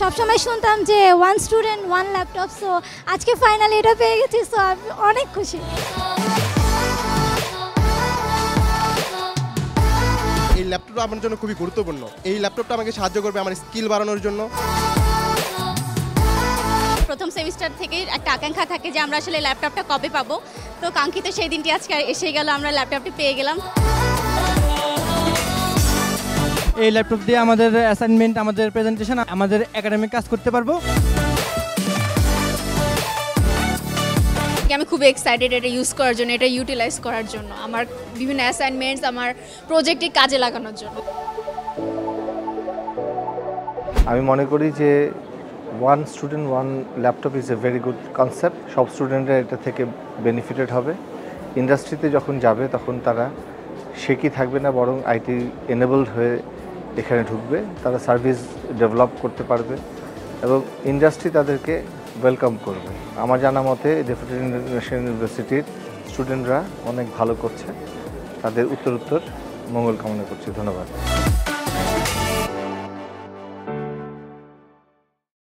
সবসময় শুনতাম যে one student one laptop, so আজকে ফাইনালি এটা পেয়ে গেছি, সো আমি অনেক খুশি। এই ল্যাপটপটা আমার জন্য খুবই গুরুত্বপূর্ণ। এই ল্যাপটপটা আমাকে সাহায্য করবে আমার স্কিল বাড়ানোর জন্য। প্রথম সেমিস্টার থেকে একটা আকাঙ্ক্ষা থাকে যে আমরা আসলে ল্যাপটপটা কবে পাবো, তো কাঙ্ক্ষিত সেই দিনটি আজকে এসে গেল, আমরা ল্যাপটপটি পেয়ে গেলাম। এই ল্যাপটপ দিয়ে আমাদের অ্যাসাইনমেন্ট, আমাদের প্রেজেন্টেশন, আমাদের একাডেমিক কাজ করতে পারবো। আমি খুবই এক্সাইটেড এটা ইউজ করার জন্য, এটা ইউটিলাইজ করার জন্য, আমার বিভিন্ন অ্যাসাইনমেন্টস, আমার প্রজেক্টে কাজে লাগানোর জন্য। আমি মনে করি যে one student one laptop is a very good concept. সব স্টুডেন্টরা এটা থেকে বেনিফিটেড হবে। ইন্ডাস্ট্রিতে যখন যাবে তখন তারা শেখি থাকবে না, বরং আইটি এনেবলড হয়ে এখানে ঢুকবে, তারা সার্ভিস ডেভেলপ করতে পারবে এবং ইন্ডাস্ট্রি তাদেরকে ওয়েলকাম করবে। আমার জানা মতে ডেপুটি ন্যাশনাল ইউনিভার্সিটির স্টুডেন্টরা অনেক ভালো করছে, তাদের উত্তরোত্তর মঙ্গল কামনা করছি। ধন্যবাদ।